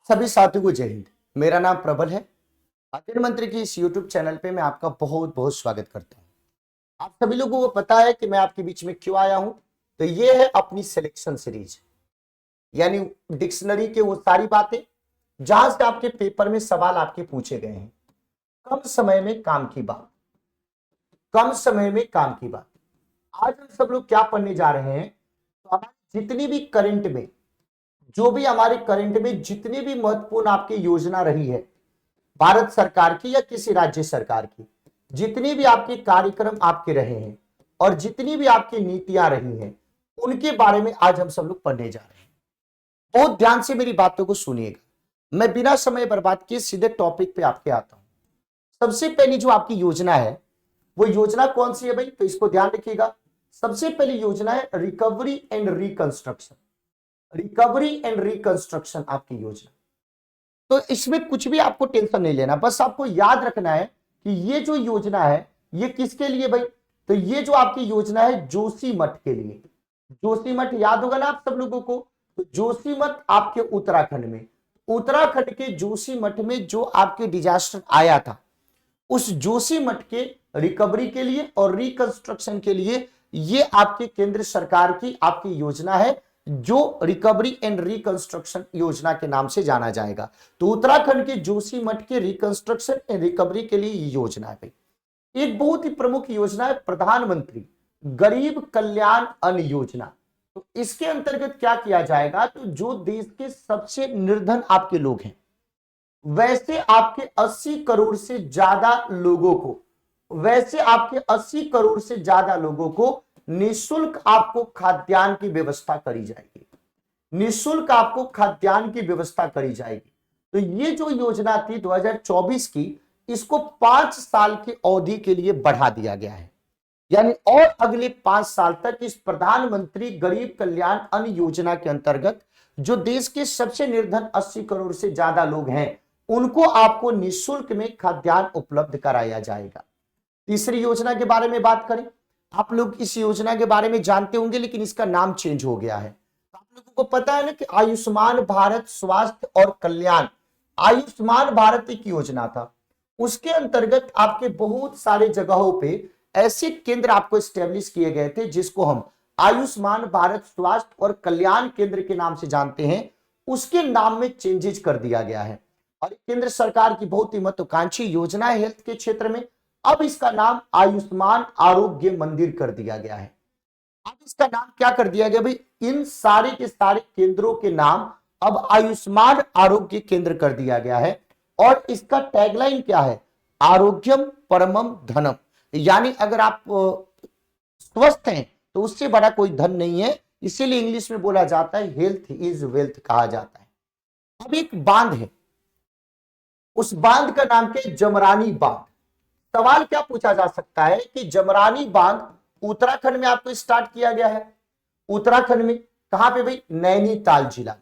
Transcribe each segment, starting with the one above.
सभी साथियों को जय हिंद। मेरा नाम प्रबल है। अध्ययन मंत्री की इस यूट्यूब चैनल पे मैं आपका बहुत बहुत स्वागत करता हूं। आप सभी लोगों को पता है कि मैं आपके बीच में क्यों आया हूं। तो ये है अपनी सिलेक्शन सीरीज, यानी डिक्शनरी के वो सारी बातें जहां से आपके पेपर में सवाल आपके पूछे गए हैं। कम समय में काम की बात, कम समय में काम की बात। आज हम सब लोग क्या पढ़ने जा रहे हैं, तो हमारी जितनी भी करंट में, जो भी हमारे करंट में जितनी भी महत्वपूर्ण आपकी योजना रही है भारत सरकार की या किसी राज्य सरकार की, जितनी भी आपके कार्यक्रम आपके रहे हैं और जितनी भी आपकी नीतियां रही हैं, उनके बारे में आज हम सब लोग पढ़ने जा रहे हैं। बहुत ध्यान से मेरी बातों को सुनिएगा। मैं बिना समय बर्बाद किए सीधे टॉपिक पे आपके आता हूं। सबसे पहली जो आपकी योजना है, वो योजना कौन सी है भाई, तो इसको ध्यान रखिएगा। सबसे पहली योजना है recovery and reconstruction. Recovery and reconstruction आपकी योजना। तो इसमें कुछ भी आपको टेंशन नहीं लेना, बस आपको याद रखना है कि ये जो योजना है ये किसके लिए भाई, तो ये जो आपकी योजना है जोशीमठ के लिए। जोशीमठ याद होगा ना आप सब लोगों को। तो जोशीमठ आपके उत्तराखंड में, उत्तराखंड के जोशीमठ में जो आपके डिजास्टर आया था, उस जोशीमठ के रिकवरी के लिए और रिकंस्ट्रक्शन के लिए ये आपके केंद्र सरकार की आपकी योजना है, जो रिकवरी एंड रिकंस्ट्रक्शन योजना के नाम से जाना जाएगा। तो उत्तराखंड के जोशीमठ के रिकंस्ट्रक्शन एंड रिकवरी के लिए ये योजना है भाई। एक बहुत ही प्रमुख योजना है प्रधानमंत्री गरीब कल्याण अन्न योजना। तो इसके अंतर्गत क्या किया जाएगा, तो जो देश के सबसे निर्धन आपके लोग हैं, वैसे आपके 80 करोड़ से ज्यादा लोगों को, वैसे आपके 80 करोड़ से ज्यादा लोगों को निःशुल्क आपको खाद्यान्न की व्यवस्था करी जाएगी। निःशुल्क आपको खाद्यान्न की व्यवस्था करी जाएगी। तो ये जो योजना थी 2024 की, इसको 5 साल की अवधि के लिए बढ़ा दिया गया है, यानी और अगले 5 साल तक इस प्रधानमंत्री गरीब कल्याण अन्न योजना के अंतर्गत जो देश के सबसे निर्धन 80 करोड़ से ज्यादा लोग हैं, उनको आपको निःशुल्क में खाद्यान्न उपलब्ध कराया जाएगा। तीसरी योजना के बारे में बात करें, आप लोग इस योजना के बारे में जानते होंगे, लेकिन इसका नाम चेंज हो गया है। आप लोगों को पता है ना कि आयुष्मान भारत स्वास्थ्य और कल्याण, आयुष्मान भारत एक योजना था। उसके अंतर्गत आपके बहुत सारे जगहों पे ऐसे केंद्र आपको स्टेब्लिश किए गए थे, जिसको हम आयुष्मान भारत स्वास्थ्य और कल्याण केंद्र के नाम से जानते हैं। उसके नाम में चेंजेस कर दिया गया है और केंद्र सरकार की बहुत ही महत्वाकांक्षी योजना है हेल्थ के क्षेत्र में। अब इसका नाम आयुष्मान आरोग्य मंदिर कर दिया गया है। अब इसका नाम क्या कर दिया गया भाई, इन सारे के सारे केंद्रों के नाम अब आयुष्मान आरोग्य केंद्र कर दिया गया है। और इसका टैगलाइन क्या है, आरोग्यम परमम धनम, यानी अगर आप स्वस्थ हैं तो उससे बड़ा कोई धन नहीं है। इसीलिए इंग्लिश में बोला जाता है हेल्थ इज वेल्थ कहा जाता है। अब एक बांध है, उस बांध का नाम क्या है, जमरानी बांध। सवाल क्या पूछा जा सकता है कि जमरानी बांध उत्तराखंड में आपको स्टार्ट किया गया है। उत्तराखंड में कहां पे भाई, नैनीताल जिला।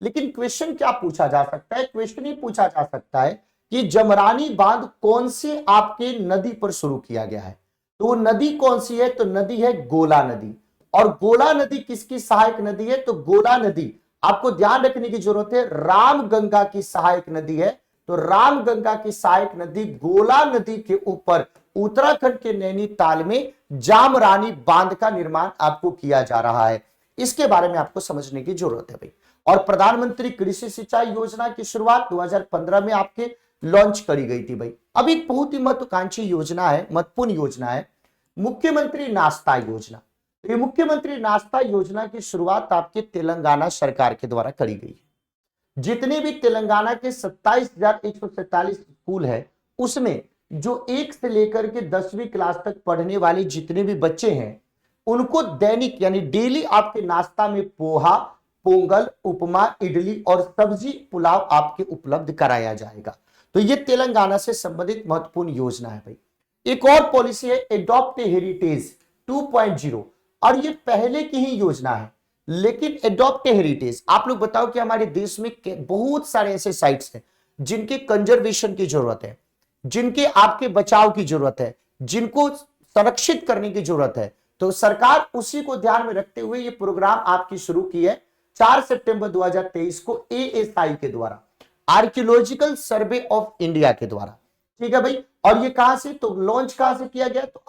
लेकिन क्वेश्चन क्या पूछा जा सकता है, क्वेश्चन ही पूछा जा सकता है कि जमरानी बांध कौन से आपके नदी पर शुरू किया गया है। तो वो नदी कौन सी है, तो नदी है गोला नदी। और गोला नदी किसकी सहायक नदी है, तो गोला नदी आपको ध्यान रखने की जरूरत है, रामगंगा की सहायक नदी है। तो रामगंगा की सहायक नदी गोला नदी के ऊपर उत्तराखंड के नैनीताल में जामरानी बांध का निर्माण आपको किया जा रहा है। इसके बारे में आपको समझने की जरूरत है भाई। और प्रधानमंत्री कृषि सिंचाई योजना की शुरुआत 2015 में आपके लॉन्च करी गई थी भाई। अब एक बहुत ही महत्वाकांक्षी योजना है, महत्वपूर्ण योजना है, मुख्यमंत्री नाश्ता योजना। ये मुख्यमंत्री नाश्ता योजना की शुरुआत आपके तेलंगाना सरकार के द्वारा करी गई है। जितने भी तेलंगाना के 27,147 स्कूल है, उसमें जो 1 से लेकर के 10वीं क्लास तक पढ़ने वाले जितने भी बच्चे हैं, उनको दैनिक यानी डेली आपके नाश्ता में पोहा, पोंगल, उपमा, इडली और सब्जी पुलाव आपके उपलब्ध कराया जाएगा। तो ये तेलंगाना से संबंधित महत्वपूर्ण योजना है भाई। एक और पॉलिसी है एडॉप्ट हेरिटेज 2.0, और ये पहले की ही योजना है, लेकिन एडॉप्ट हेरिटेज, आप लोग बताओ कि हमारे देश में बहुत सारे ऐसे साइट्स हैं जिनके कंजर्वेशन की जरूरत है, जिनके आपके बचाव की जरूरत है, जिनको संरक्षित करने की जरूरत है। तो सरकार उसी को ध्यान में रखते हुए ये प्रोग्राम आपकी शुरू की है 4 सितंबर 2023 को एएसआई के द्वारा। आर्कियोलॉजिकल सर्वे ऑफ इंडिया के द्वारा। ठीक है भाई, और ये कहां से, तो लॉन्च कहां से किया गया, तो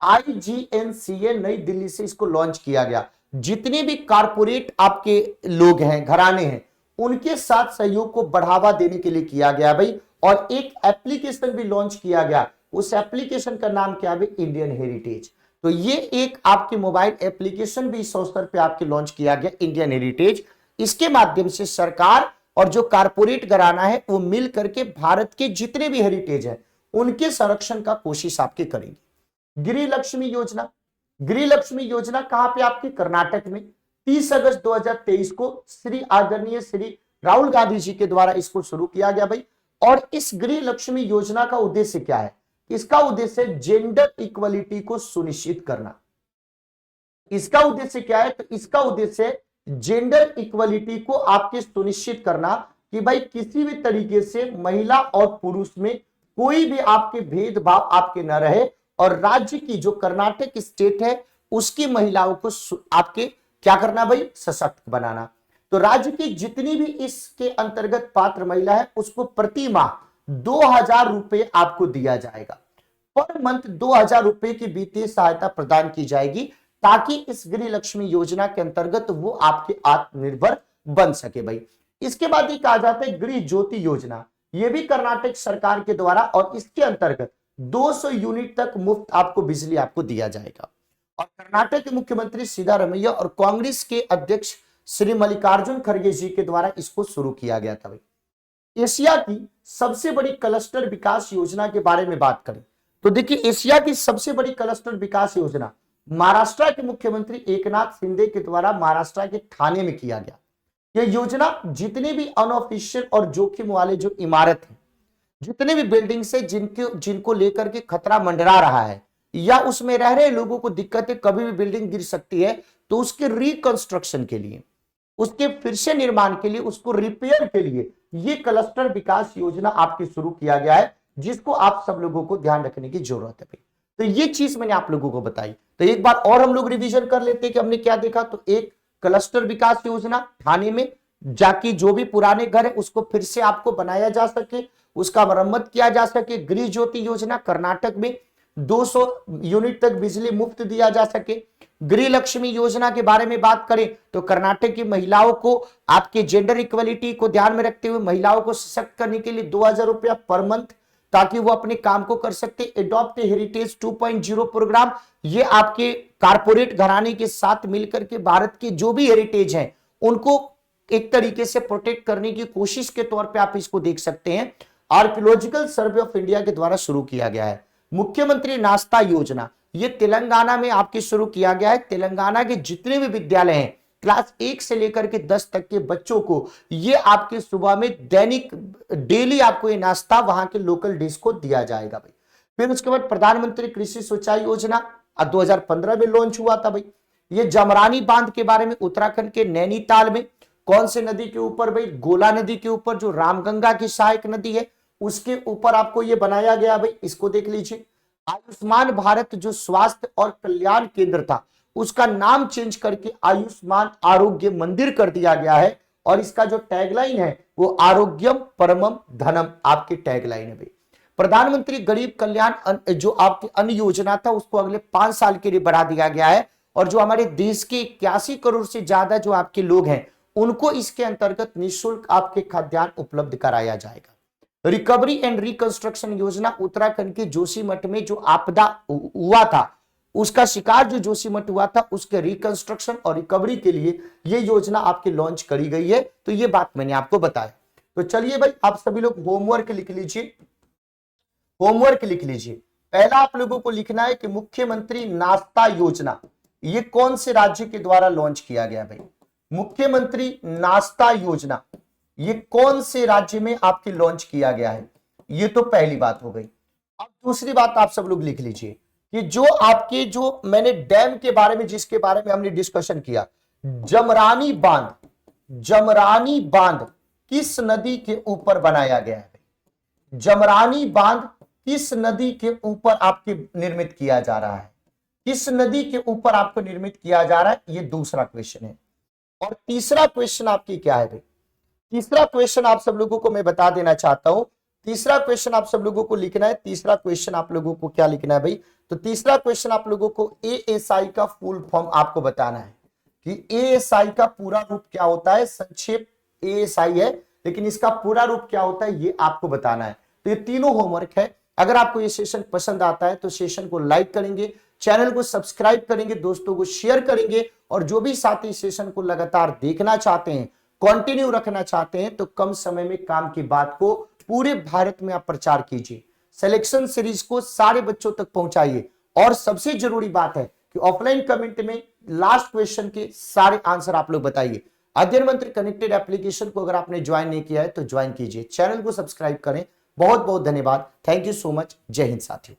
आईजीएनसीए नई दिल्ली से इसको लॉन्च किया गया। जितने भी कारपोरेट आपके लोग हैं, घराने हैं, उनके साथ सहयोग को बढ़ावा देने के लिए किया गया भाई। और एक एप्लीकेशन भी लॉन्च किया गया, उस एप्लीकेशन का नाम क्या है, इंडियन हेरिटेज। तो ये एक आपके मोबाइल एप्लीकेशन भी इस अवसर पे आपके लॉन्च किया गया, इंडियन हेरिटेज। इसके माध्यम से सरकार और जो कारपोरेट घराना है वो मिल करके भारत के जितने भी हेरिटेज है उनके संरक्षण का कोशिश आपके करेंगे। गृह लक्ष्मी योजना, गृह लक्ष्मी योजना कहां पे, आपके कर्नाटक में 30 अगस्त 2023 को श्री आदरणीय श्री राहुल गांधी जी के द्वारा इसको शुरू किया गया भाई। और इस गृह लक्ष्मी योजना का उद्देश्य क्या है, इसका उद्देश्य जेंडर इक्वलिटी को सुनिश्चित करना। इसका उद्देश्य क्या है, तो इसका उद्देश्य जेंडर इक्वलिटी को आपके सुनिश्चित करना कि भाई किसी भी तरीके से महिला और पुरुष में कोई भी आपके भेदभाव आपके न रहे, और राज्य की जो कर्नाटक स्टेट है उसकी महिलाओं को आपके क्या करना भाई, सशक्त बनाना। तो राज्य की जितनी भी इसके अंतर्गत पात्र महिला है उसको प्रति माह 2000 रुपए आपको दिया जाएगा। पर मंथ 2000 रुपए की वित्तीय सहायता प्रदान की जाएगी, ताकि इस गृह लक्ष्मी योजना के अंतर्गत वो आपके आत्मनिर्भर बन सके भाई। इसके बाद ये कहा जाता है गृह ज्योति योजना, ये भी कर्नाटक सरकार के द्वारा, और इसके अंतर्गत 200 यूनिट तक मुफ्त आपको बिजली आपको दिया जाएगा। और कर्नाटक के मुख्यमंत्री सिद्धारमैया और कांग्रेस के अध्यक्ष श्री मल्लिकार्जुन खड़गे जी के द्वारा इसको शुरू किया गया था भाई। एशिया की सबसे बड़ी क्लस्टर विकास योजना के बारे में बात करें तो देखिए, एशिया की सबसे बड़ी क्लस्टर विकास योजना महाराष्ट्र के मुख्यमंत्री एकनाथ शिंदे के द्वारा महाराष्ट्र के ठाणे में किया गया। यह योजना जितने भी अनऑफिशियल और जोखिम वाले जो इमारत है, जितने भी बिल्डिंग से जिनको लेकर के खतरा मंडरा रहा है, या उसमें रह रहे लोगों को दिक्कत है, कभी भी बिल्डिंग गिर सकती है, तो उसके रिकंस्ट्रक्शन के लिए, उसके फिर से निर्माण के लिए, उसको रिपेयर के लिए ये क्लस्टर विकास योजना आपके शुरू किया गया है, जिसको आप सब लोगों को ध्यान रखने की जरूरत है। तो ये चीज मैंने आप लोगों को बताई। तो एक बार और हम लोग रिवीजन कर लेते हैं कि हमने क्या देखा। तो एक क्लस्टर विकास योजना, ठाणे में जाके जो भी पुराने घर है उसको फिर से आपको बनाया जा सके, उसका मरम्मत किया जा सके। गृह ज्योति योजना, कर्नाटक में 200 यूनिट तक बिजली मुफ्त दिया जा सके। गृह लक्ष्मी योजना के बारे में बात करें तो कर्नाटक की महिलाओं को आपके जेंडर इक्वलिटी को ध्यान में रखते हुए महिलाओं को सशक्त करने के लिए 2000 रुपया पर मंथ, ताकि वो अपने काम को कर सकते। एडॉप्ट हेरिटेज 2.0 प्रोग्राम, ये आपके कारपोरेट घराने के साथ मिलकर के भारत के जो भी हेरिटेज हैं उनको एक तरीके से प्रोटेक्ट करने की कोशिश के तौर पे आप इसको देख सकते हैं। आर्कियोलॉजिकल सर्वे ऑफ इंडिया के द्वारा शुरू किया गया है। मुख्यमंत्री नाश्ता योजना, ये तेलंगाना में आपके शुरू किया गया है। तेलंगाना के जितने भी विद्यालय हैं, क्लास 1 से लेकर के 10 तक के बच्चों को ये आपके सुबह में दैनिक डेली आपको ये नाश्ता वहां के लोकल डिश को दिया जाएगा भाई। फिर उसके बाद प्रधानमंत्री कृषि सिंचाई योजना 2015 में लॉन्च हुआ था भाई। ये जमरानी बांध के बारे में, उत्तराखंड के नैनीताल में कौन से नदी के ऊपर भाई, गोला नदी के ऊपर, जो रामगंगा की सहायक नदी है उसके ऊपर आपको ये बनाया गया भाई, इसको देख लीजिए। आयुष्मान भारत जो स्वास्थ्य और कल्याण केंद्र था उसका नाम चेंज करके आयुष्मान आरोग्य मंदिर कर दिया गया है, और इसका जो टैगलाइन है वो आरोग्यम परमम धनम आपकी टैगलाइन है भाई। प्रधानमंत्री गरीब कल्याण जो आपकी अन्न योजना था उसको अगले 5 साल के लिए बढ़ा दिया गया है, और जो हमारे देश के 81 करोड़ से ज्यादा जो आपके लोग हैं उनको इसके अंतर्गत निःशुल्क आपके खाद्यान्न उपलब्ध कराया जाएगा। रिकवरी एंड रिकंस्ट्रक्शन योजना, उत्तराखंड के जोशीमठ में जो आपदा हुआ था, उसका शिकार जो जोशीमठ हुआ था, उसके रिकंस्ट्रक्शन और रिकवरी के लिए ये योजना आपके लॉन्च करी गई है। तो ये बात मैंने आपको बताया। तो चलिए भाई, आप सभी लोग होमवर्क लिख लीजिए, होमवर्क लिख लीजिए। पहला आप लोगों को लिखना है कि मुख्यमंत्री नाश्ता योजना ये कौन से राज्य के द्वारा लॉन्च किया गया भाई। मुख्यमंत्री नाश्ता योजना ये कौन से राज्य में आपके लॉन्च किया गया है, ये तो पहली बात हो गई। अब दूसरी बात आप सब लोग लिख लीजिए कि जो आपके जो मैंने डैम के बारे में, जिसके बारे में हमने डिस्कशन किया, जमरानी बांध, जमरानी बांध किस नदी के ऊपर बनाया गया है? जमरानी बांध किस नदी के ऊपर आपके निर्मित किया जा रहा है? किस नदी के ऊपर आपको निर्मित किया जा रहा है? ये दूसरा क्वेश्चन है। और तीसरा क्वेश्चन आपकी क्या है भाई? तीसरा क्वेश्चन आप सब लोगों को मैं बता देना चाहता हूं। तीसरा क्वेश्चन आप सब लोगों को लिखना है। तीसरा क्वेश्चन आप लोगों को क्या लिखना है भाई? तो तीसरा क्वेश्चन आप लोगों को एएसआई का फुल फॉर्म आपको बताना है कि एएसआई का पूरा रूप क्या होता है। संक्षेप एएसआई है, लेकिन इसका पूरा रूप क्या होता है ये आपको बताना है। तो ये तीनों होमवर्क है। अगर आपको ये सेशन पसंद आता है तो सेशन को लाइक करेंगे, चैनल को सब्सक्राइब करेंगे, दोस्तों को शेयर करेंगे, और जो भी साथी सेशन को लगातार देखना चाहते हैं, कंटिन्यू रखना चाहते हैं, तो कम समय में काम की बात को पूरे भारत में आप प्रचार कीजिए। सिलेक्शन सीरीज को सारे बच्चों तक पहुंचाइए। और सबसे जरूरी बात है कि ऑफलाइन कमेंट में लास्ट क्वेश्चन के सारे आंसर आप लोग बताइए। अध्ययन मंत्र कनेक्टेड एप्लीकेशन को अगर आपने ज्वाइन नहीं किया है तो ज्वाइन कीजिए, चैनल को सब्सक्राइब करें। बहुत बहुत धन्यवाद। Thank you so much. जय हिंद साथियों।